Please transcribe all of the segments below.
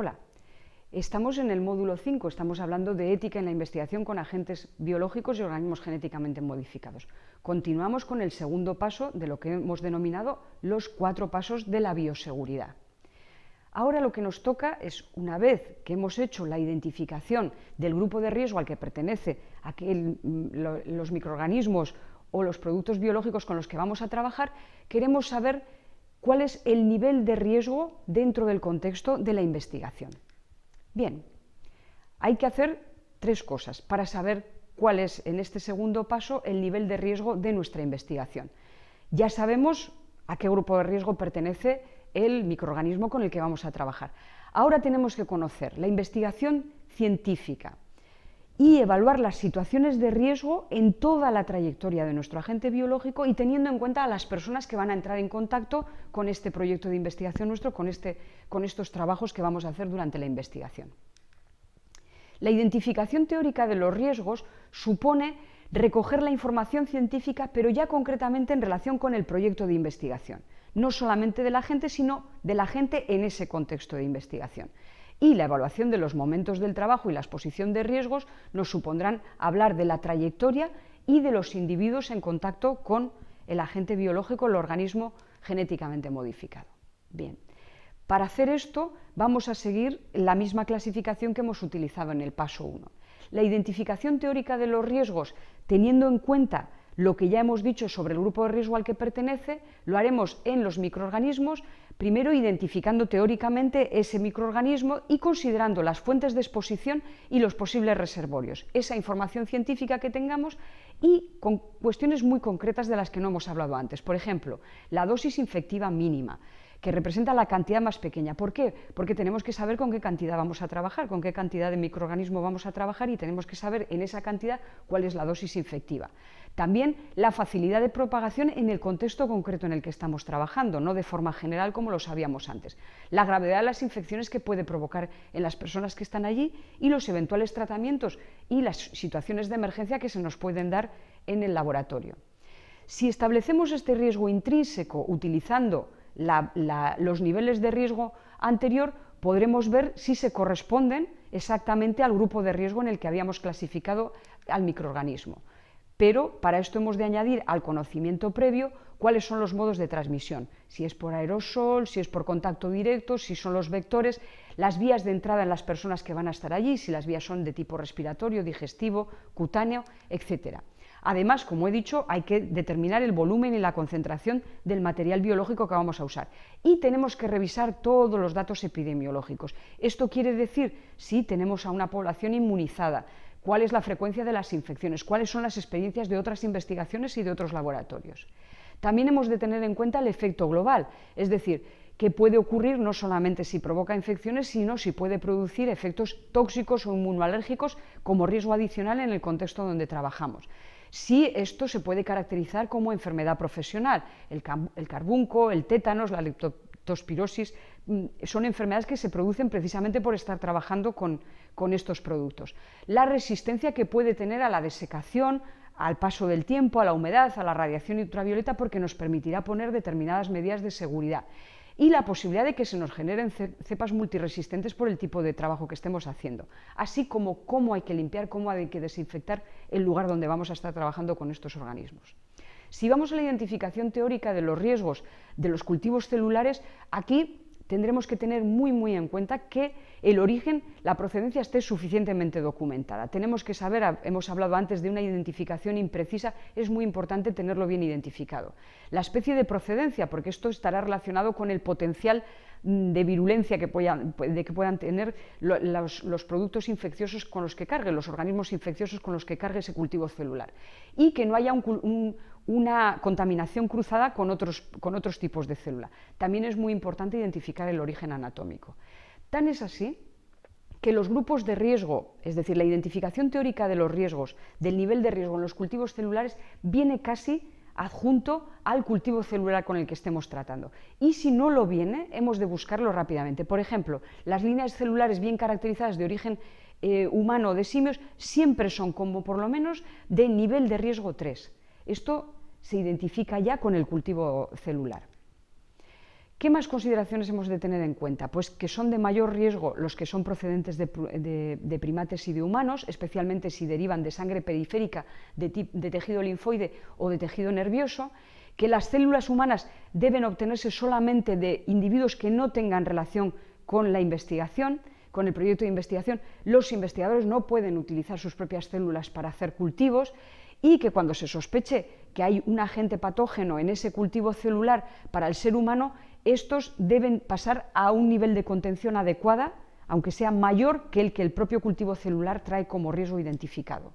Hola, estamos en el módulo 5, estamos hablando de ética en la investigación con agentes biológicos y organismos genéticamente modificados. Continuamos con el segundo paso de lo que hemos denominado los 4 pasos de la bioseguridad. Ahora lo que nos toca es, una vez que hemos hecho la identificación del grupo de riesgo al que pertenece los microorganismos o los productos biológicos con los que vamos a trabajar, queremos saber cuál es el nivel de riesgo dentro del contexto de la investigación. Bien, hay que hacer 3 cosas para saber cuál es, en este segundo paso, el nivel de riesgo de nuestra investigación. Ya sabemos a qué grupo de riesgo pertenece el microorganismo con el que vamos a trabajar. Ahora tenemos que conocer la investigación científica y evaluar las situaciones de riesgo en toda la trayectoria de nuestro agente biológico y teniendo en cuenta a las personas que van a entrar en contacto con este proyecto de investigación nuestro, con estos trabajos que vamos a hacer durante la investigación. La identificación teórica de los riesgos supone recoger la información científica, pero ya concretamente en relación con el proyecto de investigación, no solamente del agente, sino del agente en ese contexto de investigación. Y la evaluación de los momentos del trabajo y la exposición de riesgos nos supondrán hablar de la trayectoria y de los individuos en contacto con el agente biológico, el organismo genéticamente modificado. Bien, para hacer esto vamos a seguir la misma clasificación que hemos utilizado en el paso 1. La identificación teórica de los riesgos, teniendo en cuenta lo que ya hemos dicho sobre el grupo de riesgo al que pertenece, lo haremos en los microorganismos, primero identificando teóricamente ese microorganismo y considerando las fuentes de exposición y los posibles reservorios, esa información científica que tengamos y con cuestiones muy concretas de las que no hemos hablado antes. Por ejemplo, la dosis infectiva mínima, que representa la cantidad más pequeña. ¿Por qué? Porque tenemos que saber con qué cantidad vamos a trabajar, con qué cantidad de microorganismo vamos a trabajar y tenemos que saber en esa cantidad cuál es la dosis infectiva. También la facilidad de propagación en el contexto concreto en el que estamos trabajando, no de forma general como lo sabíamos antes. La gravedad de las infecciones que puede provocar en las personas que están allí y los eventuales tratamientos y las situaciones de emergencia que se nos pueden dar en el laboratorio. Si establecemos este riesgo intrínseco utilizando los niveles de riesgo anterior, podremos ver si se corresponden exactamente al grupo de riesgo en el que habíamos clasificado al microorganismo. Pero para esto hemos de añadir al conocimiento previo cuáles son los modos de transmisión, si es por aerosol, si es por contacto directo, si son los vectores, las vías de entrada en las personas que van a estar allí, si las vías son de tipo respiratorio, digestivo, cutáneo, etc. Además, como he dicho, hay que determinar el volumen y la concentración del material biológico que vamos a usar. Y tenemos que revisar todos los datos epidemiológicos. Esto quiere decir si tenemos a una población inmunizada, cuál es la frecuencia de las infecciones, cuáles son las experiencias de otras investigaciones y de otros laboratorios. También hemos de tener en cuenta el efecto global, es decir, que puede ocurrir no solamente si provoca infecciones, sino si puede producir efectos tóxicos o inmunoalérgicos como riesgo adicional en el contexto donde trabajamos. Si esto se puede caracterizar como enfermedad profesional, el carbunco, el tétanos, la leptospirosis, son enfermedades que se producen precisamente por estar trabajando con estos productos. La resistencia que puede tener a la desecación, al paso del tiempo, a la humedad, a la radiación ultravioleta, porque nos permitirá poner determinadas medidas de seguridad. Y la posibilidad de que se nos generen cepas multiresistentes por el tipo de trabajo que estemos haciendo, así como cómo hay que limpiar, cómo hay que desinfectar el lugar donde vamos a estar trabajando con estos organismos. Si vamos a la identificación teórica de los riesgos de los cultivos celulares, aquí tendremos que tener muy en cuenta que el origen, la procedencia esté suficientemente documentada. Tenemos que saber, hemos hablado antes de una identificación imprecisa, es muy importante tenerlo bien identificado. La especie de procedencia, porque esto estará relacionado con el potencial de virulencia que puedan tener los productos infecciosos con los que cargue, los organismos infecciosos con los que cargue ese cultivo celular. Y que no haya una contaminación cruzada con otros tipos de célula. También es muy importante identificar el origen anatómico. Tan es así que los grupos de riesgo, es decir, la identificación teórica de los riesgos, del nivel de riesgo en los cultivos celulares, viene casi adjunto al cultivo celular con el que estemos tratando. Y si no lo viene, hemos de buscarlo rápidamente. Por ejemplo, las líneas celulares bien caracterizadas de origen humano o de simios siempre son como por lo menos de nivel de riesgo 3. Esto se identifica ya con el cultivo celular. ¿Qué más consideraciones hemos de tener en cuenta? Pues que son de mayor riesgo los que son procedentes de primates y de humanos, especialmente si derivan de sangre periférica, de tejido linfoide o de tejido nervioso, que las células humanas deben obtenerse solamente de individuos que no tengan relación con la investigación, con el proyecto de investigación. Los investigadores no pueden utilizar sus propias células para hacer cultivos, y que cuando se sospeche que hay un agente patógeno en ese cultivo celular para el ser humano, estos deben pasar a un nivel de contención adecuada, aunque sea mayor que el propio cultivo celular trae como riesgo identificado.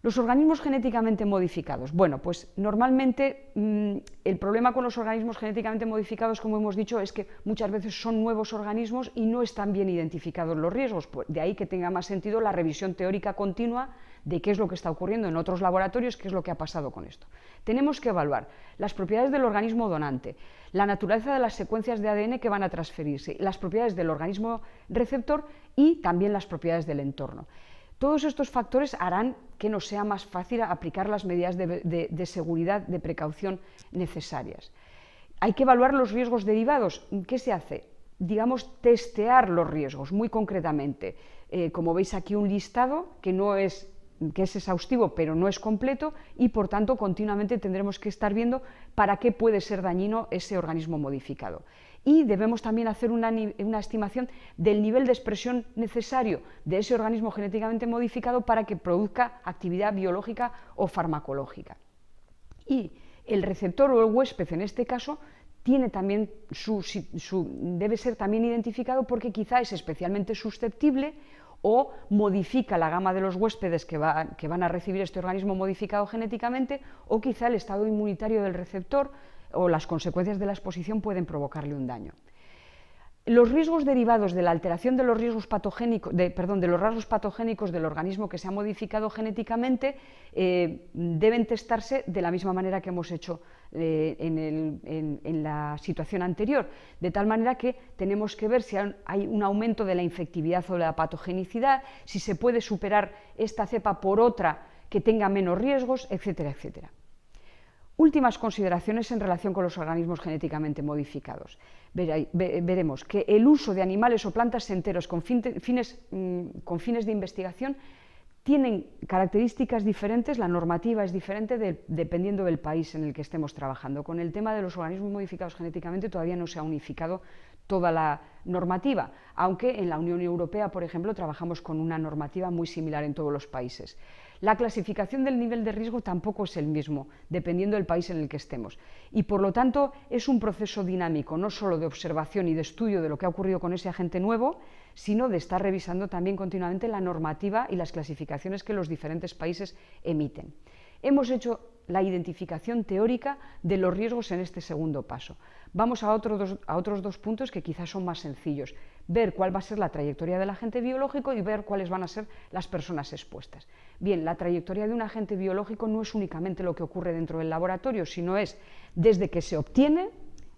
Los organismos genéticamente modificados. Bueno, pues normalmente el problema con los organismos genéticamente modificados, como hemos dicho, es que muchas veces son nuevos organismos y no están bien identificados los riesgos. De ahí que tenga más sentido la revisión teórica continua de qué es lo que está ocurriendo en otros laboratorios, qué es lo que ha pasado con esto. Tenemos que evaluar las propiedades del organismo donante, la naturaleza de las secuencias de ADN que van a transferirse, las propiedades del organismo receptor y también las propiedades del entorno. Todos estos factores harán que nos sea más fácil aplicar las medidas de seguridad, de precaución necesarias. Hay que evaluar los riesgos derivados. ¿Qué se hace? Digamos, testear los riesgos, muy concretamente. Como veis aquí un listado que es exhaustivo, pero no es completo, y por tanto continuamente tendremos que estar viendo para qué puede ser dañino ese organismo modificado. Y debemos también hacer una estimación del nivel de expresión necesario de ese organismo genéticamente modificado para que produzca actividad biológica o farmacológica. Y el receptor o el huésped, en este caso, tiene también debe ser también identificado porque quizá es especialmente susceptible o modifica la gama de los huéspedes que van a recibir este organismo modificado genéticamente, o quizá el estado inmunitario del receptor o las consecuencias de la exposición pueden provocarle un daño. Los riesgos derivados de la alteración de los rasgos patogénicos del organismo que se ha modificado genéticamente deben testarse de la misma manera que hemos hecho en la situación anterior, de tal manera que tenemos que ver si hay un aumento de la infectividad o de la patogenicidad, si se puede superar esta cepa por otra que tenga menos riesgos, etcétera, etcétera. Últimas consideraciones en relación con los organismos genéticamente modificados. Veremos que el uso de animales o plantas enteros con fines de investigación tienen características diferentes, la normativa es diferente dependiendo del país en el que estemos trabajando. Con el tema de los organismos modificados genéticamente todavía no se ha unificado toda la normativa, aunque en la Unión Europea, por ejemplo, trabajamos con una normativa muy similar en todos los países. La clasificación del nivel de riesgo tampoco es el mismo, dependiendo del país en el que estemos. Y por lo tanto es un proceso dinámico, no solo de observación y de estudio de lo que ha ocurrido con ese agente nuevo, sino de estar revisando también continuamente la normativa y las clasificaciones que los diferentes países emiten. Hemos hecho la identificación teórica de los riesgos en este segundo paso. Vamos a otros dos puntos que quizás son más sencillos. Ver cuál va a ser la trayectoria del agente biológico y ver cuáles van a ser las personas expuestas. Bien, la trayectoria de un agente biológico no es únicamente lo que ocurre dentro del laboratorio, sino es desde que se obtiene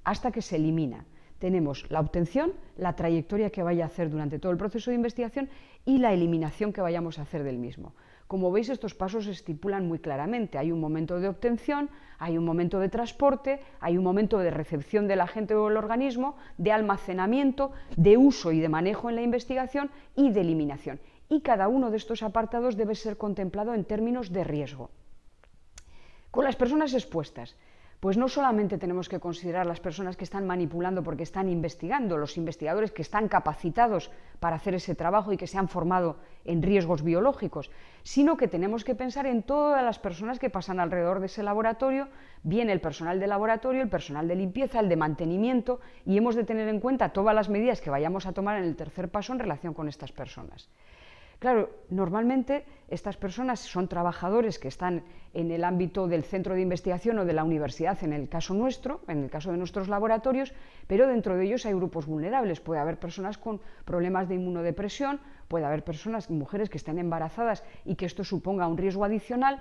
hasta que se elimina. Tenemos la obtención, la trayectoria que vaya a hacer durante todo el proceso de investigación y la eliminación que vayamos a hacer del mismo. Como veis, estos pasos se estipulan muy claramente. Hay un momento de obtención, hay un momento de transporte, hay un momento de recepción del agente o el organismo, de almacenamiento, de uso y de manejo en la investigación y de eliminación. Y cada uno de estos apartados debe ser contemplado en términos de riesgo. Con las personas expuestas, pues no solamente tenemos que considerar las personas que están manipulando porque están investigando, los investigadores que están capacitados para hacer ese trabajo y que se han formado en riesgos biológicos, sino que tenemos que pensar en todas las personas que pasan alrededor de ese laboratorio, bien el personal de laboratorio, el personal de limpieza, el de mantenimiento, y hemos de tener en cuenta todas las medidas que vayamos a tomar en el tercer paso en relación con estas personas. Claro, normalmente estas personas son trabajadores que están en el ámbito del centro de investigación o de la universidad, en el caso nuestro, en el caso de nuestros laboratorios, pero dentro de ellos hay grupos vulnerables. Puede haber personas con problemas de inmunodepresión, puede haber personas, mujeres que estén embarazadas y que esto suponga un riesgo adicional.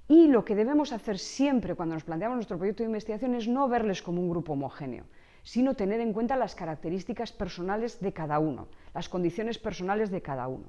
Y lo que debemos hacer siempre cuando nos planteamos nuestro proyecto de investigación es no verles como un grupo homogéneo, sino tener en cuenta las características personales de cada uno, las condiciones personales de cada uno.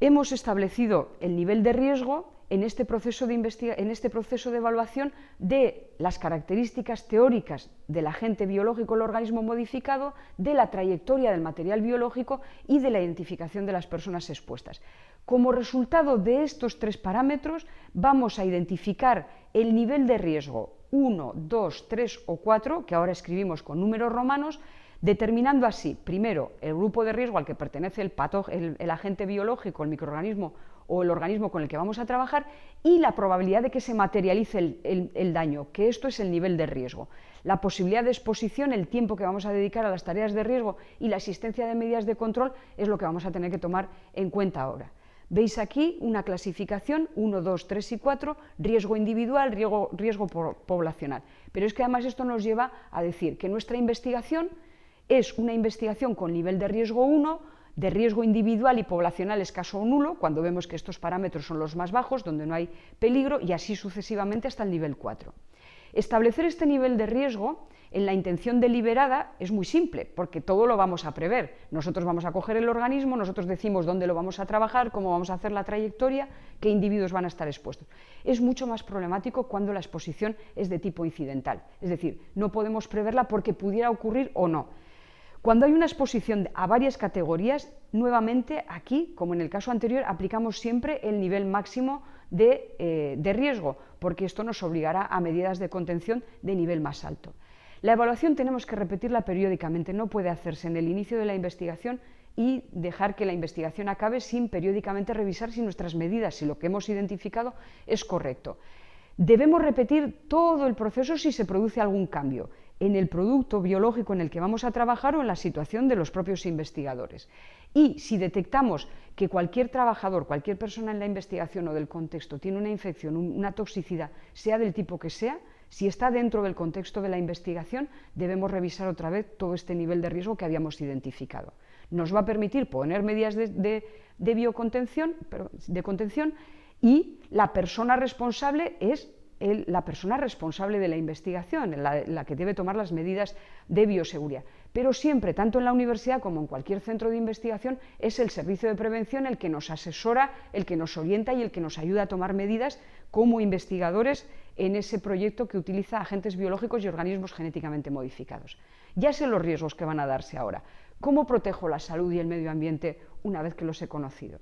Hemos establecido el nivel de riesgo en este proceso de evaluación de las características teóricas del agente biológico, el organismo modificado, de la trayectoria del material biológico y de la identificación de las personas expuestas. Como resultado de estos 3 parámetros, vamos a identificar el nivel de riesgo 1, 2, 3 o 4, que ahora escribimos con números romanos, determinando así, primero, el grupo de riesgo al que pertenece el agente biológico, el microorganismo o el organismo con el que vamos a trabajar, y la probabilidad de que se materialice el daño, que esto es el nivel de riesgo. La posibilidad de exposición, el tiempo que vamos a dedicar a las tareas de riesgo y la existencia de medidas de control es lo que vamos a tener que tomar en cuenta ahora. Veis aquí una clasificación, 1, 2, 3 y 4, riesgo individual, riesgo poblacional. Pero es que además esto nos lleva a decir que nuestra investigación es una investigación con nivel de riesgo 1, de riesgo individual y poblacional escaso o nulo, cuando vemos que estos parámetros son los más bajos, donde no hay peligro, y así sucesivamente hasta el nivel 4. Establecer este nivel de riesgo en la intención deliberada es muy simple, porque todo lo vamos a prever. Nosotros vamos a coger el organismo, nosotros decimos dónde lo vamos a trabajar, cómo vamos a hacer la trayectoria, qué individuos van a estar expuestos. Es mucho más problemático cuando la exposición es de tipo incidental, es decir, no podemos preverla porque pudiera ocurrir o no. Cuando hay una exposición a varias categorías, nuevamente aquí, como en el caso anterior, aplicamos siempre el nivel máximo de riesgo, porque esto nos obligará a medidas de contención de nivel más alto. La evaluación tenemos que repetirla periódicamente, no puede hacerse en el inicio de la investigación y dejar que la investigación acabe sin periódicamente revisar si nuestras medidas, si lo que hemos identificado es correcto. Debemos repetir todo el proceso si se produce algún cambio en el producto biológico en el que vamos a trabajar o en la situación de los propios investigadores. Y si detectamos que cualquier trabajador, cualquier persona en la investigación o del contexto tiene una infección, una toxicidad, sea del tipo que sea, si está dentro del contexto de la investigación, debemos revisar otra vez todo este nivel de riesgo que habíamos identificado. Nos va a permitir poner medidas de contención, y la persona responsable es la persona responsable de la investigación, la que debe tomar las medidas de bioseguridad. Pero siempre, tanto en la universidad como en cualquier centro de investigación, es el servicio de prevención el que nos asesora, el que nos orienta y el que nos ayuda a tomar medidas como investigadores en ese proyecto que utiliza agentes biológicos y organismos genéticamente modificados. Ya sé los riesgos que van a darse ahora. ¿Cómo protejo la salud y el medio ambiente una vez que los he conocido?